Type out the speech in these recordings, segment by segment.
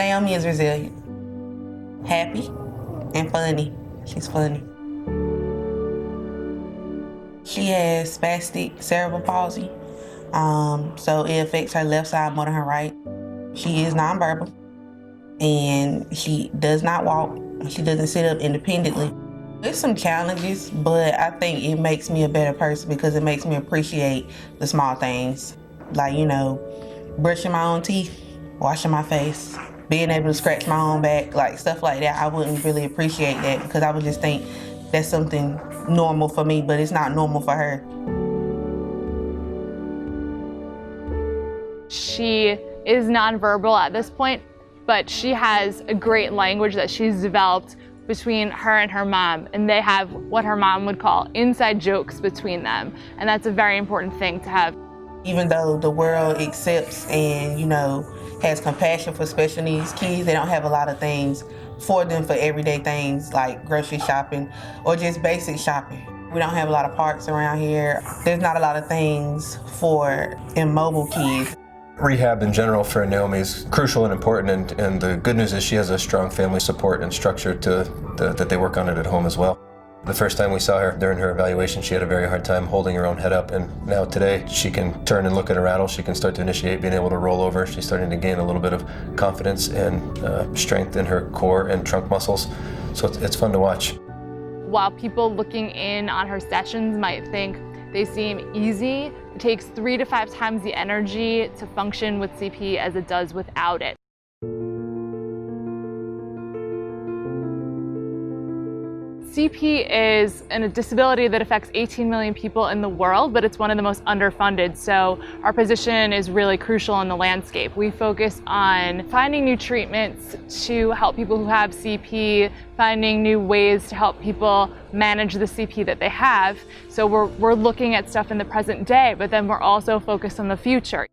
Naomi is resilient, happy, and funny. She's funny. She has spastic cerebral palsy, so it affects her left side more than her right. She is nonverbal, and she does not walk. She doesn't sit up independently. There's some challenges, but I think it makes me a better person because it makes me appreciate the small things. Like, brushing my own teeth, washing my face, being able to scratch my own back, like stuff like that. I wouldn't really appreciate that because I would just think that's something normal for me, but it's not normal for her. She is nonverbal at this point, but she has a great language that she's developed between her and her mom, and they have what her mom would call inside jokes between them, and that's a very important thing to have. Even though the world accepts and, has compassion for special needs kids, they don't have a lot of things for them for everyday things like grocery shopping or just basic shopping. We don't have a lot of parks around here. There's not a lot of things for immobile kids. Rehab in general for Naomi is crucial and important, and the good news is she has a strong family support and structure that they work on it at home as well. The first time we saw her during her evaluation, she had a very hard time holding her own head up, and now today she can turn and look at a rattle. She can start to initiate being able to roll over. She's starting to gain a little bit of confidence and strength in her core and trunk muscles, so it's fun to watch. While people looking in on her sessions might think they seem easy, it takes 3 to 5 times the energy to function with CP as it does without it. CP is a disability that affects 18 million people in the world, but it's one of the most underfunded, so our position is really crucial in the landscape. We focus on finding new treatments to help people who have CP, finding new ways to help people manage the CP that they have. So we're looking at stuff in the present day, but then we're also focused on the future.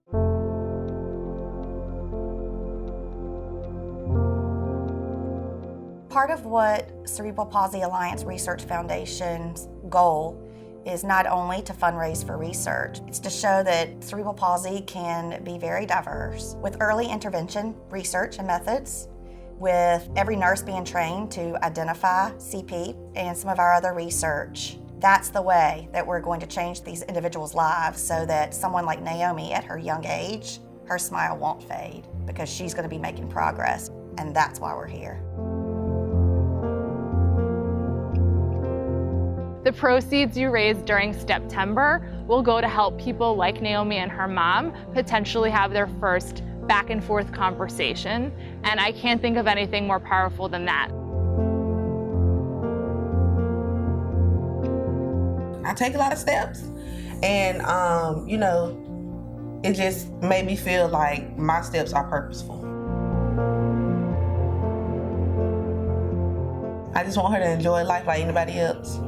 Part of what Cerebral Palsy Alliance Research Foundation's goal is not only to fundraise for research, it's to show that cerebral palsy can be very diverse, with early intervention research and methods, with every nurse being trained to identify CP, and some of our other research. That's the way that we're going to change these individuals' lives so that someone like Naomi at her young age, her smile won't fade because she's going to be making progress, and that's why we're here. The proceeds you raise during September will go to help people like Naomi and her mom potentially have their first back and forth conversation, and I can't think of anything more powerful than that. I take a lot of steps, and it just made me feel like my steps are purposeful. I just want her to enjoy life like anybody else.